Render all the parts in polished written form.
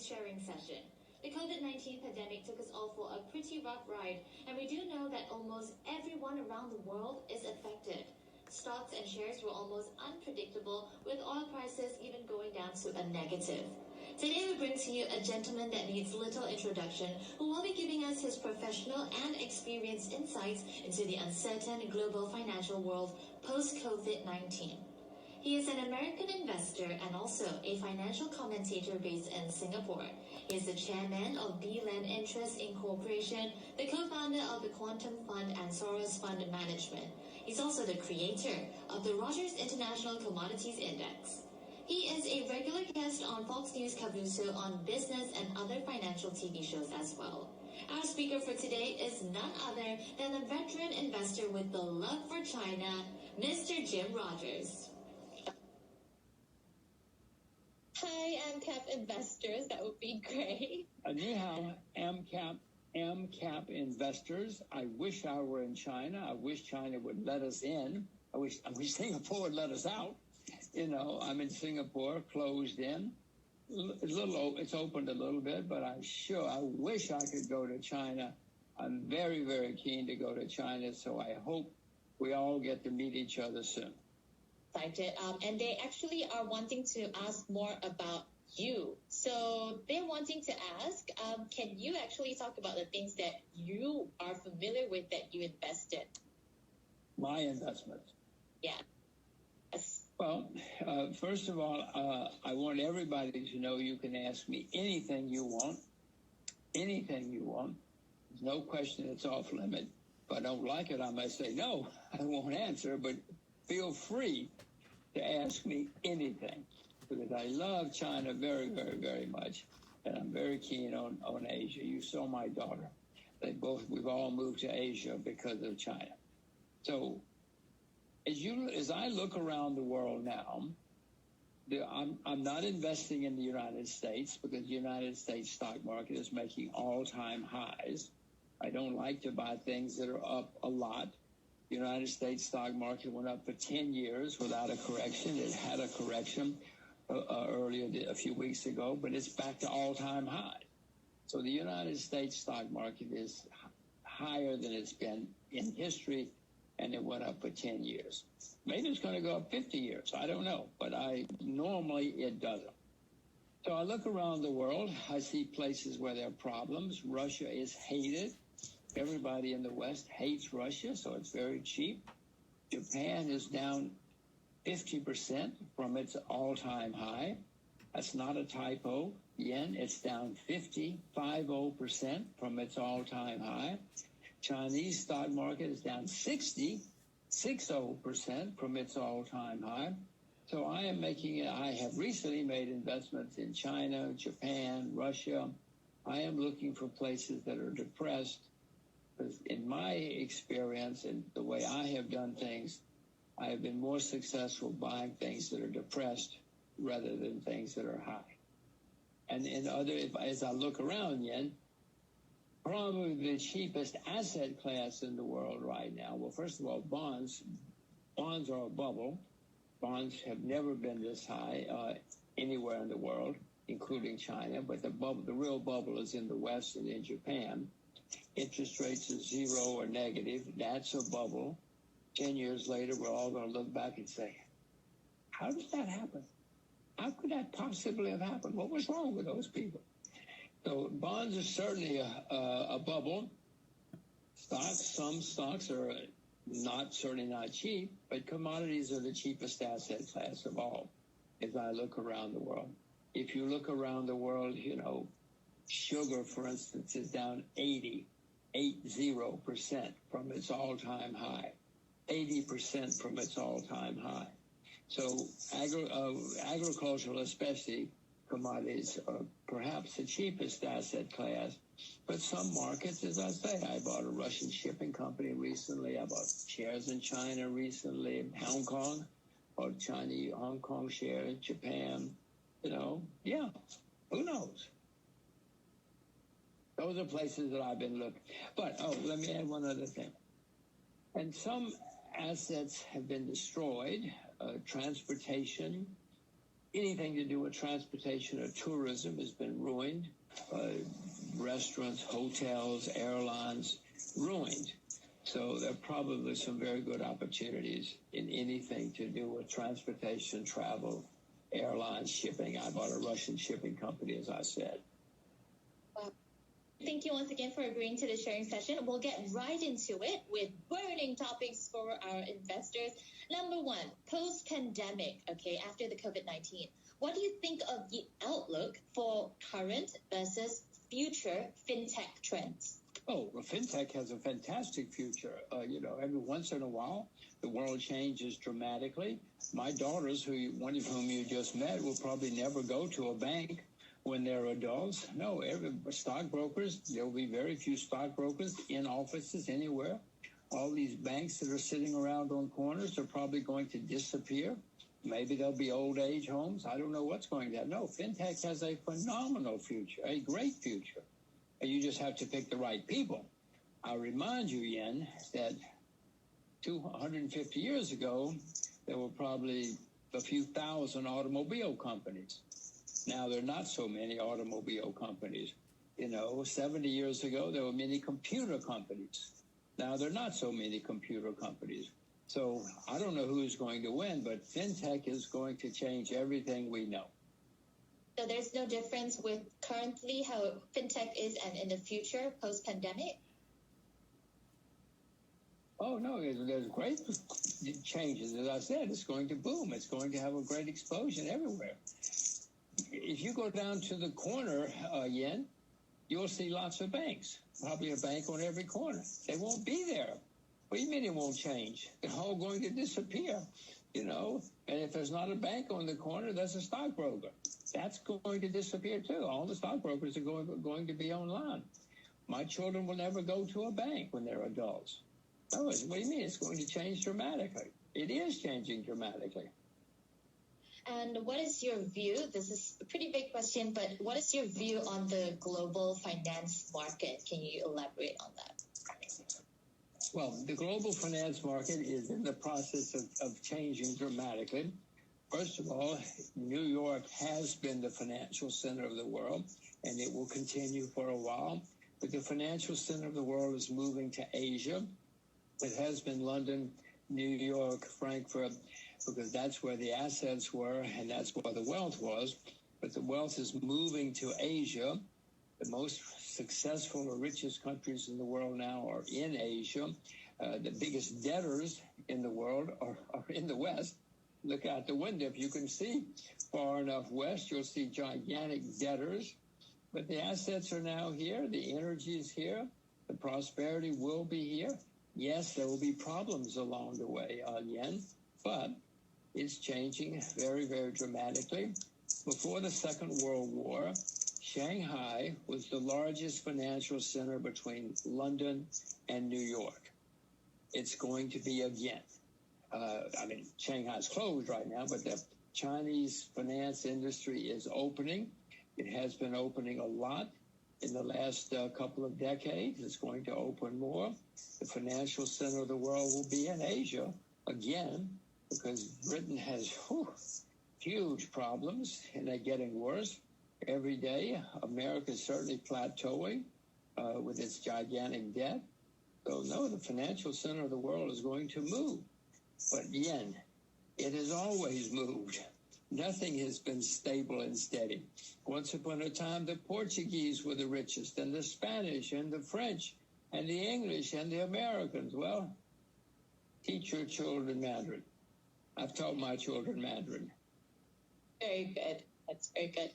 today's sharing session. The COVID-19 pandemic took us all for a pretty rough ride, and we do know that almost everyone around the world is affected. Stocks and shares were almost unpredictable, with oil prices even going down to a negative. Today we bring to you a gentleman that needs little introduction, who will be giving us his professional and experienced insights into the uncertain global financial world post-COVID-19. He is an American investor and also a financial commentator based in Singapore. He is the chairman of B-Land Interest Incorporation, the co-founder of the Quantum Fund and Soros Fund Management. He's also the creator of the Rogers International Commodities Index. He is a regular guest on Fox News Caruso on business and other financial TV shows as well. Our speaker for today is none other than a veteran investor with the love for China, Mr. Jim Rogers. Hi, Amcap investors. That would be great. Ni hao, Amcap investors. I wish I were in China. I wish China would let us in. I wish Singapore would let us out. You know, I'm in Singapore, closed in. It's opened a little bit, but I wish I could go to China. I'm very, very keen to go to China, so I hope we all get to meet each other soon. Excited. And they actually are wanting to ask more about you. So they're wanting to ask, can you actually talk about the things that you are familiar with that you invest in? My investments? Yeah. Yes. Well, first of all, I want everybody to know you can ask me anything you want. Anything you want. There's no question it's off limit. If I don't like it, I might say, no, I won't answer, but feel free to ask me anything, because I love China very, very, very much, and I'm very keen on Asia. You saw my daughter. We've all moved to Asia because of China. So as I look around the world now, I'm not investing in the United States because the United States stock market is making all-time highs. I don't like to buy things that are up a lot. The United States stock market went up for 10 years without a correction. It had a correction earlier, a few weeks ago, but it's back to all-time high. So the United States stock market is higher than it's been in history, and it went up for 10 years. Maybe it's going to go up 50 years. I don't know, but normally it doesn't. So I look around the world. I see places where there are problems. Russia is hated. Everybody in the West hates Russia, so it's very cheap. Japan is down 50% from its all-time high. That's not a typo. Yen, it's down 50% from its all-time high. Chinese stock market is down 60% from its all-time high. So I have recently made investments in China, Japan, Russia. I am looking for places that are depressed. Because in my experience and the way I have done things, I have been more successful buying things that are depressed rather than things that are high. And as I look around, Yen, probably the cheapest asset class in the world right now. Well, first of all, bonds are a bubble. Bonds have never been this high anywhere in the world, including China. But the real bubble is in the West and in Japan. Interest rates are zero or negative. That's a bubble. 10 years later, we're all going to look back and say, how did that happen? How could that possibly have happened? What was wrong with those people? So bonds are certainly a bubble. Some stocks are certainly not cheap, but commodities are the cheapest asset class of all as I look around the world. If you look around the world, sugar, for instance, is down 80% from its all-time high, 80% from its all-time high. So agricultural, especially commodities, are perhaps the cheapest asset class. But some markets, as I say, I bought a Russian shipping company recently. I bought shares in China recently, Hong Kong, bought Chinese Hong Kong shares, Japan. Yeah, who knows? Those are places that I've been looking. But, let me add one other thing. And some assets have been destroyed. Transportation, anything to do with transportation or tourism has been ruined. Restaurants, hotels, airlines, ruined. So there are probably some very good opportunities in anything to do with transportation, travel, airlines, shipping. I bought a Russian shipping company, as I said. Thank you once again for agreeing to the sharing session. We'll get right into it with burning topics for our investors. Number one, post-pandemic, okay, after the COVID-19. What do you think of the outlook for current versus future fintech trends? Oh, well, fintech has a fantastic future. Every once in a while, the world changes dramatically. My daughters, one of whom you just met, will probably never go to a bank when they're adults. No, stockbrokers, there will be very few stockbrokers in offices anywhere. All these banks that are sitting around on corners are probably going to disappear. Maybe there'll be old age homes. I don't know what's going to happen. No, fintech has a phenomenal future, a great future. And you just have to pick the right people. I'll remind you, Yen, that 250 years ago, there were probably a few thousand automobile companies. Now there are not so many automobile companies. 70 years ago, there were many computer companies. Now there are not so many computer companies. So I don't know who's going to win, but fintech is going to change everything we know. So there's no difference with currently how fintech is and in the future post-pandemic? Oh, no, there's great changes. As I said, it's going to boom. It's going to have a great explosion everywhere. If you go down to the corner, Yen, you'll see lots of banks. Probably a bank on every corner. They won't be there. What do you mean it won't change? They're all going to disappear, And if there's not a bank on the corner, there's a stockbroker. That's going to disappear too. All the stockbrokers are going to be online. My children will never go to a bank when they're adults. Oh, what do you mean? It's going to change dramatically. It is changing dramatically. And what is your view? This is a pretty big question, but what is your view on the global finance market? Can you elaborate on that? Well, the global finance market is in the process of changing dramatically. First of all, New York has been the financial center of the world, and it will continue for a while. But the financial center of the world is moving to Asia. It has been London, New York, Frankfurt, because that's where the assets were and that's where the wealth was. But the wealth is moving to Asia. The most successful or richest countries in the world now are in Asia. The biggest debtors in the world are in the West. Look out the window. If you can see far enough west, you'll see gigantic debtors. But the assets are now here. The energy is here. The prosperity will be here. Yes, there will be problems along the way, Yen, but it's changing very, very dramatically. Before the Second World War, Shanghai was the largest financial center between London and New York. It's going to be again. Shanghai's closed right now, but the Chinese finance industry is opening. It has been opening a lot in the last couple of decades. It's going to open more. The financial center of the world will be in Asia again, because Britain has huge problems, and they're getting worse every day. America is certainly plateauing with its gigantic debt. So, no, the financial center of the world is going to move. But yen, it has always moved. Nothing has been stable and steady. Once upon a time, the Portuguese were the richest, and the Spanish, and the French, and the English, and the Americans. Well, teach your children Mandarin. I've taught my children Mandarin. Very good. That's very good.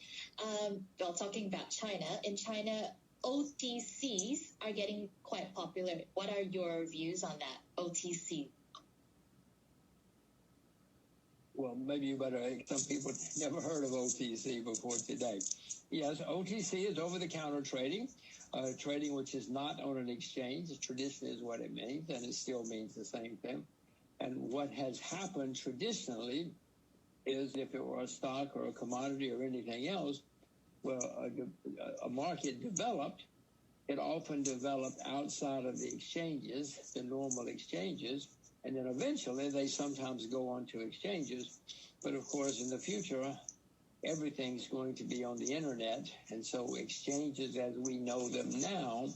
Well, talking about China, in China, OTCs are getting quite popular. What are your views on that, OTC? Well, maybe you better. Some people never heard of OTC before today. Yes, OTC is over-the-counter trading, trading which is not on an exchange. Tradition is what it means, and it still means the same thing. And what has happened traditionally is, if it were a stock or a commodity or anything else, well, a market developed. It often developed outside of the exchanges, the normal exchanges, and then eventually they sometimes go on to exchanges. But of course, in the future, everything's going to be on the internet, and so exchanges as we know them now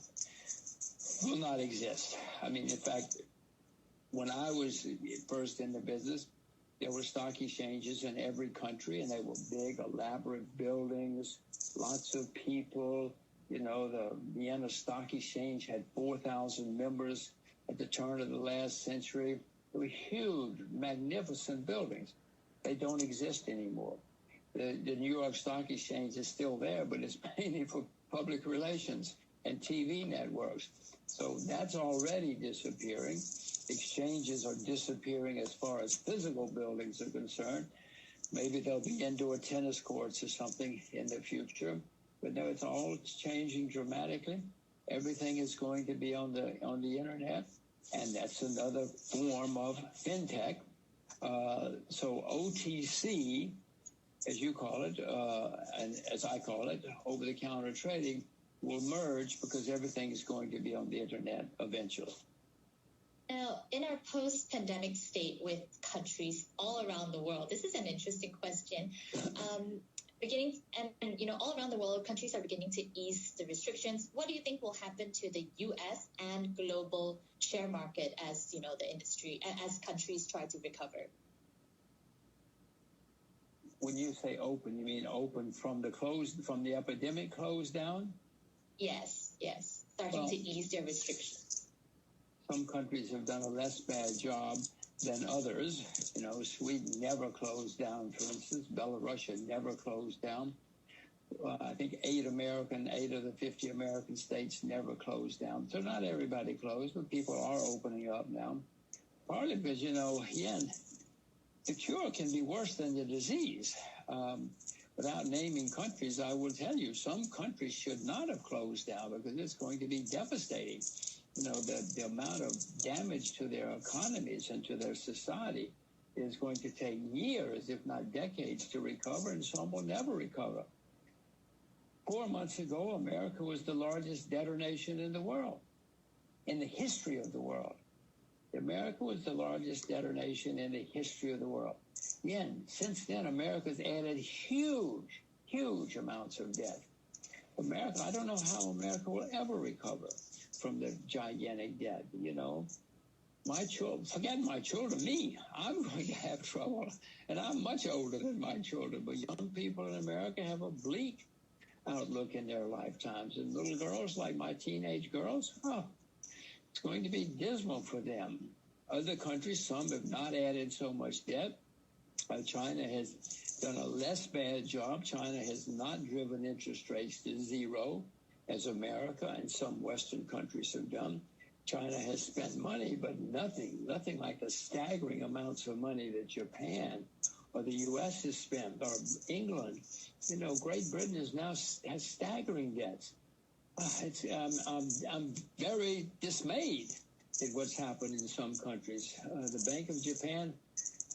will not exist. I mean, in fact, when I was first in the business, there were stock exchanges in every country, and they were big, elaborate buildings, lots of people. You know, the Vienna Stock Exchange had 4,000 members at the turn of the last century. They were huge, magnificent buildings. They don't exist anymore. The New York Stock Exchange is still there, but it's mainly for public relations and TV networks. So that's already disappearing. Exchanges are disappearing as far as physical buildings are concerned. Maybe there'll be indoor tennis courts or something in the future. But no, it's all changing dramatically. Everything is going to be on the internet, and that's another form of fintech. So OTC, as you call it, and as I call it, over-the-counter trading, will merge because everything is going to be on the internet eventually. Now, in our post-pandemic state with countries all around the world, this is an interesting question. All around the world, countries are beginning to ease the restrictions. What do you think will happen to the U.S. and global share market as, the industry, as countries try to recover? When you say open, you mean open from the epidemic close down? Yes. Starting to ease their restrictions. Some countries have done a less bad job than others. Sweden never closed down, for instance. Belarus never closed down. I think 8 of the 50 American states never closed down. So not everybody closed, but people are opening up now. Partly because, again, the cure can be worse than the disease. Without naming countries, I will tell you, some countries should not have closed down because it's going to be devastating. The amount of damage to their economies and to their society is going to take years, if not decades, to recover, and some will never recover. 4 months ago, America was the largest debtor nation in the world, in the history of the world. America was the largest debtor nation in the history of the world. Again, since then, America's added huge amounts of debt. I don't know how America will ever recover from the gigantic debt, My children, forget my children, me, I'm going to have trouble. And I'm much older than my children, but young people in America have a bleak outlook in their lifetimes. And little girls like my teenage girls, it's going to be dismal for them. Other countries, some have not added so much debt. China has done a less bad job. China has not driven interest rates to zero, as America and some Western countries have done. China has spent money, but nothing like the staggering amounts of money that Japan or the U.S. has spent, or England. Great Britain has staggering debts. I'm very dismayed at what's happened in some countries. The Bank of Japan,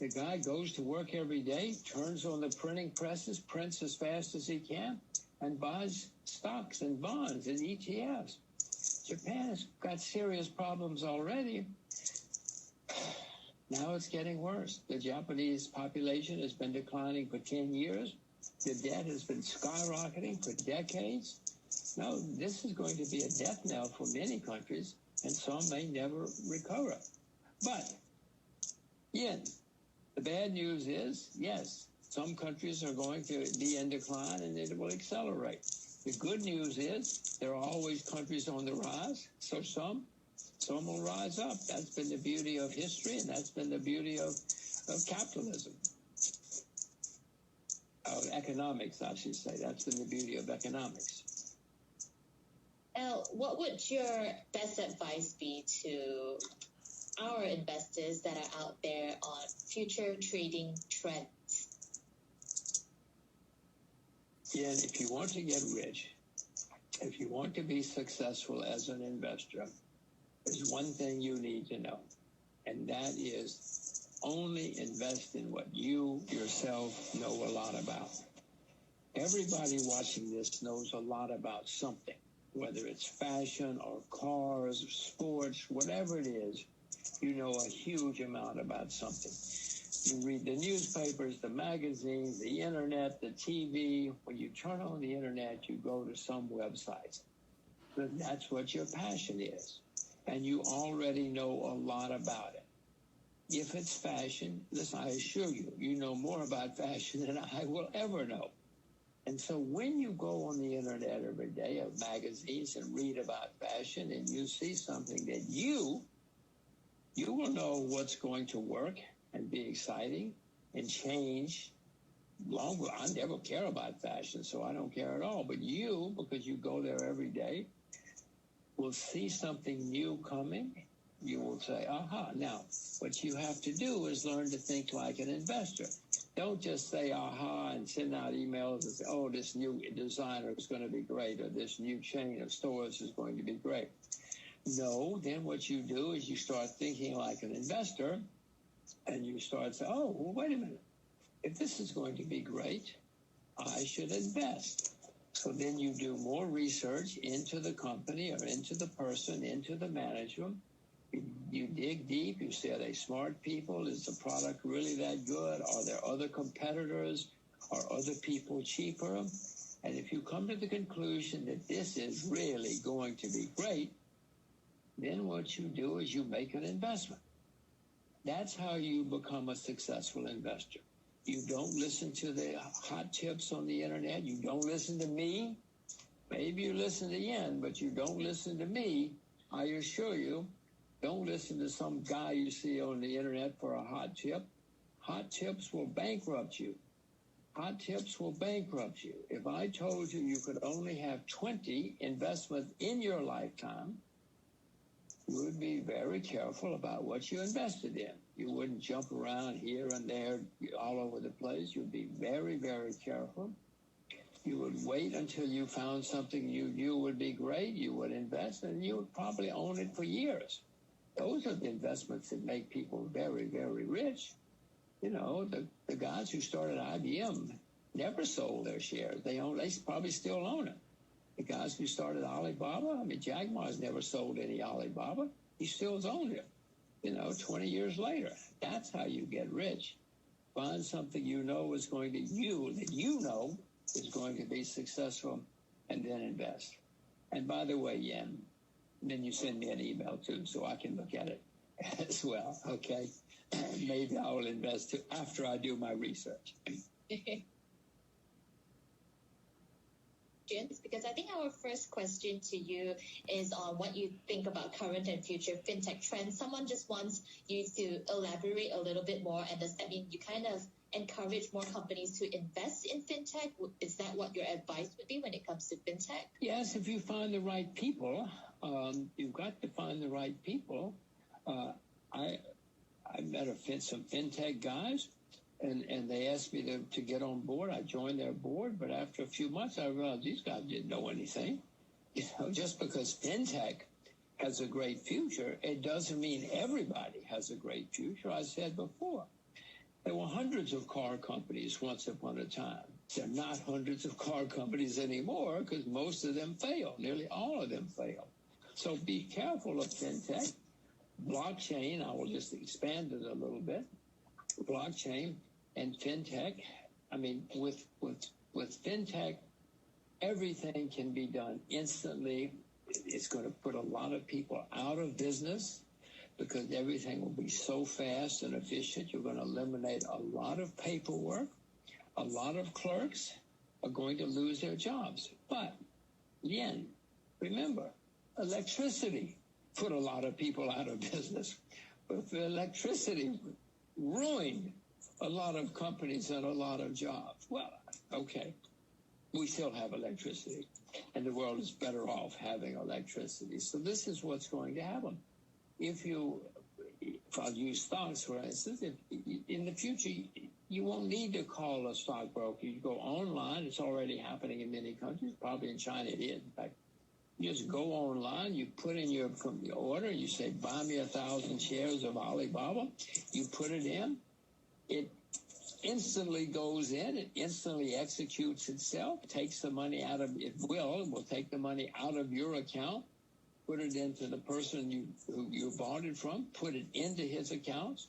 the guy goes to work every day, turns on the printing presses, prints as fast as he can, and buys stocks and bonds and ETFs. Japan has got serious problems already. Now it's getting worse. The Japanese population has been declining for 10 years. The debt has been skyrocketing for decades. No, this is going to be a death knell for many countries, and some may never recover. But, again, the bad news is, yes, some countries are going to be in decline and it will accelerate. The good news is there are always countries on the rise, so some will rise up. That's been the beauty of history, and that's been the beauty of capitalism. Of economics, I should say. That's been the beauty of economics. Now, what would your best advice be to our investors that are out there on future trading trends? Yeah, if you want to get rich, if you want to be successful as an investor, there's one thing you need to know, and that is only invest in what you yourself know a lot about. Everybody watching this knows a lot about something, whether it's fashion or cars or sports, whatever it is, you know a huge amount about something. You read the newspapers, the magazines, the internet, the TV. When you turn on the internet, you go to some websites. But that's what your passion is. And you already know a lot about it. If it's fashion, listen, I assure you, you know more about fashion than I will ever know. And so when you go on the internet every day of magazines and read about fashion and you see something that you will know what's going to work and be exciting and change. I never care about fashion, so I don't care at all. But you, because you go there every day, will see something new coming. You will say, aha. Now, what you have to do is learn to think like an investor. Don't just say, aha, and send out emails and say, oh, this new designer is going to be great, or this new chain of stores is going to be great. No, then what you do is you start thinking like an investor, and you start saying, oh, well, wait a minute. If this is going to be great, I should invest. So then you do more research into the company or into the person, into the management. You dig deep. You say, are they smart people? Is the product really that good? Are there other competitors? Are other people cheaper? And if you come to the conclusion that this is really going to be great, then what you do is you make an investment. That's how you become a successful investor. You don't listen to the hot tips on the internet. You don't listen to me. Maybe you listen to Yen, but you don't listen to me. I assure you, don't listen to some guy you see on the internet for a hot tip. Hot tips will bankrupt you. Hot tips will bankrupt you. If I told you you could only have 20 investments in your lifetime, you would be very careful about what you invested in. You wouldn't jump around here and there all over the place. You'd be very, very careful. You would wait until you found something you knew would be great. You would invest, and you would probably own it for years. Those are the investments that make people very, very rich. You know, the guys who started IBM never sold their shares. They probably still own it. The guys who started Alibaba, Jack Ma's never sold any Alibaba. He still owns it, 20 years later. That's how you get rich. Find something you know is going to is going to be successful, and then invest. And by the way, Yen, then you send me an email too so I can look at it as well, okay? Maybe I will invest too after I do my research. Because I think our first question to you is on what you think about current and future fintech trends. Someone just wants you to elaborate a little bit more, and does that mean you kind of encourage more companies to invest in fintech? Is that what your advice would be when it comes to fintech? Yes, if you find the right people. You've got to find the right people. I met some fintech guys. And they asked me to get on board. I joined their board, but after a few months, I realized these guys didn't know anything. Just because fintech has a great future, it doesn't mean everybody has a great future. I said before, there were hundreds of car companies once upon a time. There are not hundreds of car companies anymore because most of them fail. Nearly all of them fail. So be careful of fintech. Blockchain, I will just expand it a little bit. Blockchain and fintech. With fintech, everything can be done instantly. It's going to put a lot of people out of business because everything will be so fast and efficient. You're going to eliminate a lot of paperwork. A lot of clerks are going to lose their jobs. But, Yen, remember, electricity put a lot of people out of business. But the electricity ruined a lot of companies and a lot of jobs. Well, okay, we still have electricity, and the world is better off having electricity. So this is what's going to happen. If I'll use stocks, for instance, in the future, you won't need to call a stockbroker. You go online. It's already happening in many countries. Probably in China it is. In fact, you just go online, you put in your order, you say, buy me 1,000 shares of Alibaba. You put it in. It instantly goes in. It instantly executes itself, takes the money out of it. Will take the money out of your account, put it into the person who you bought it from, put it into his accounts.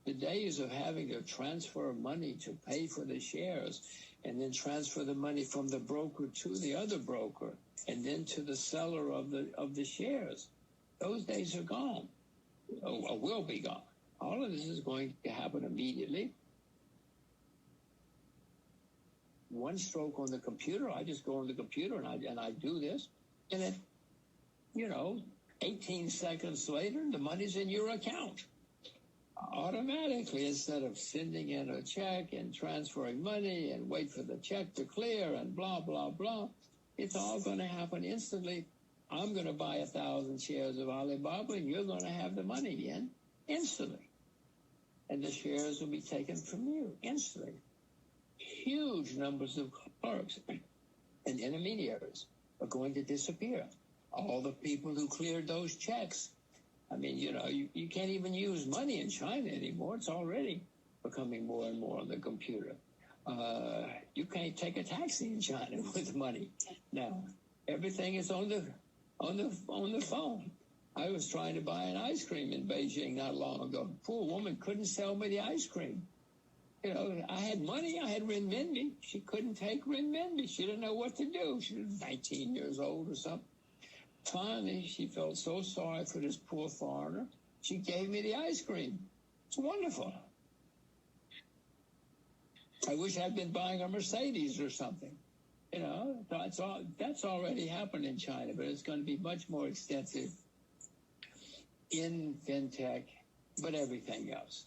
The days of having to transfer money to pay for the shares and then transfer the money from the broker to the other broker and then to the seller of the shares, those days are gone, or will be gone. All of this is going to happen immediately. One stroke on the computer, I just go on the computer and I do this, and then, 18 seconds later, the money's in your account automatically, instead of sending in a check and transferring money and wait for the check to clear and blah, blah, blah. It's all going to happen instantly. I'm going to buy 1,000 shares of Alibaba, and you're going to have the money in instantly. And the shares will be taken from you instantly. Huge numbers of clerks and intermediaries are going to disappear. All the people who cleared those checks. I mean, you can't even use money in China anymore. It's already becoming more and more on the computer. You can't take a taxi in China with money now. Everything is on the phone. I was trying to buy an ice cream in Beijing not long ago. Poor woman couldn't sell me the ice cream. I had money. I had renminbi. She couldn't take renminbi. She didn't know what to do. She was 19 years old or something. Finally, she felt so sorry for this poor foreigner. She gave me the ice cream. It's wonderful. I wish I'd been buying a Mercedes or something. That's already happened in China, but it's going to be much more extensive in fintech, but everything else.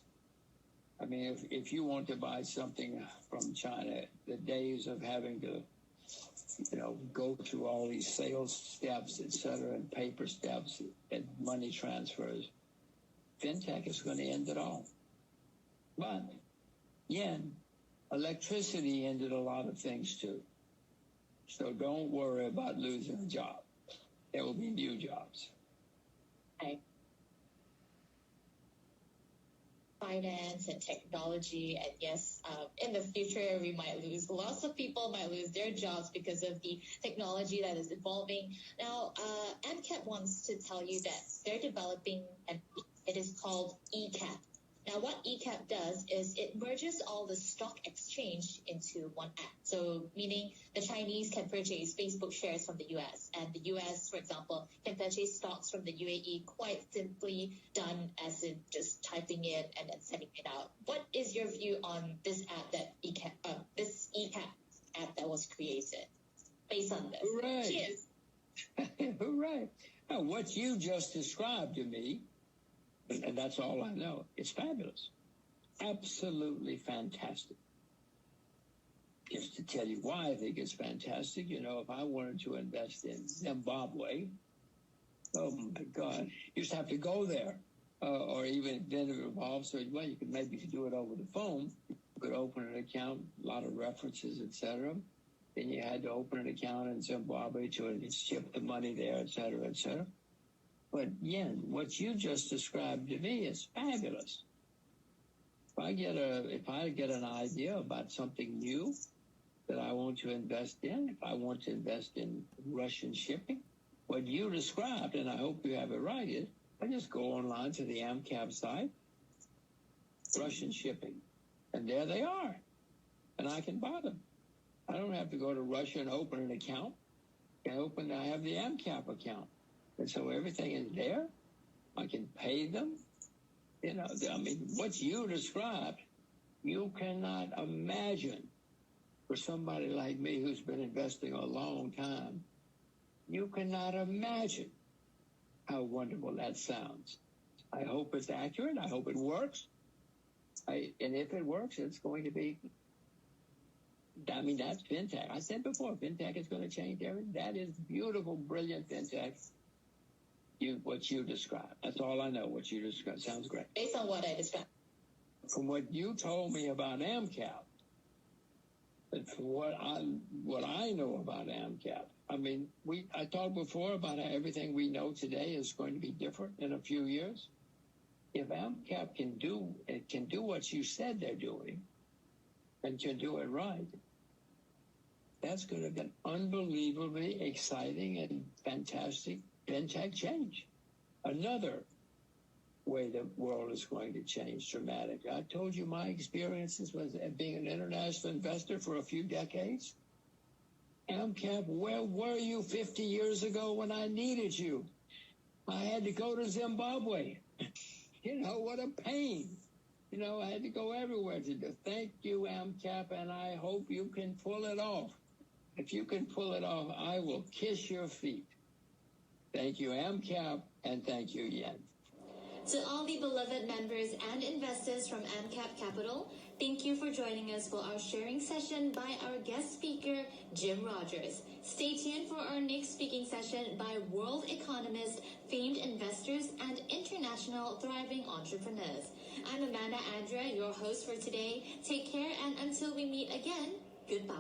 I mean, if you want to buy something from China, the days of having to go through all these sales steps, et cetera, and paper steps and money transfers, fintech is going to end it all. But, yen, electricity ended a lot of things too. So don't worry about losing a job. There will be new jobs. Okay. Finance and technology, and yes, in the future we might lose. Lots of people might lose their jobs because of the technology that is evolving. Now, Amcap wants to tell you that they're developing, and it is called e-cap. Now, what e-cap does is it merges all the stock exchange into one app. So, meaning the Chinese can purchase Facebook shares from the U.S. and the U.S., for example, can purchase stocks from the UAE quite simply done as in just typing it and then sending it out. What is your view on this app that this e-cap app that was created based on this? Hooray! Cheers! Hooray! Now, what you just described to me, and that's all I know, it's fabulous. Absolutely fantastic. Just to tell you why I think it's fantastic, if I wanted to invest in Zimbabwe, oh my God, you just have to go there. Or even then it involves, well, you could maybe do it over the phone. You could open an account, a lot of references, etc. Then you had to open an account in Zimbabwe to ship the money there, etc., etc. But yen, what you just described to me is fabulous. If I get an idea about something new that I want to invest in, if I want to invest in Russian shipping, what you described, and I hope you have it right, is I just go online to the Amcap site, Russian shipping, and there they are, and I can buy them. I don't have to go to Russia and open an account. I have the Amcap account. And so everything is there. I can pay them. What you described, you cannot imagine for somebody like me who's been investing a long time, you cannot imagine how wonderful that sounds. I hope it's accurate. I hope it works. And if it works, it's going to be, that's fintech. I said before, fintech is going to change everything. That is beautiful, brilliant fintech. What you described. That's all I know. What you described sounds great. Based on what I described. From what you told me about Amcap, and from what I know about Amcap, I talked before about how everything we know today is going to be different in a few years. If Amcap can do what you said they're doing, and can do it right, that's going to be an unbelievably exciting and fantastic fintech change. Another way the world is going to change dramatically. I told you my experiences was being an international investor for a few decades. Amcap, where were you 50 years ago when I needed you? I had to go to Zimbabwe. You know, what a pain. You know, I had to go everywhere to do. Thank you, Amcap, and I hope you can pull it off. If you can pull it off, I will kiss your feet. Thank you, Amcap, and thank you, Yen. To all the beloved members and investors from Amcap Capital, thank you for joining us for our sharing session by our guest speaker, Jim Rogers. Stay tuned for our next speaking session by world economists, famed investors, and international thriving entrepreneurs. I'm Amanda Andrea, your host for today. Take care, and until we meet again, goodbye.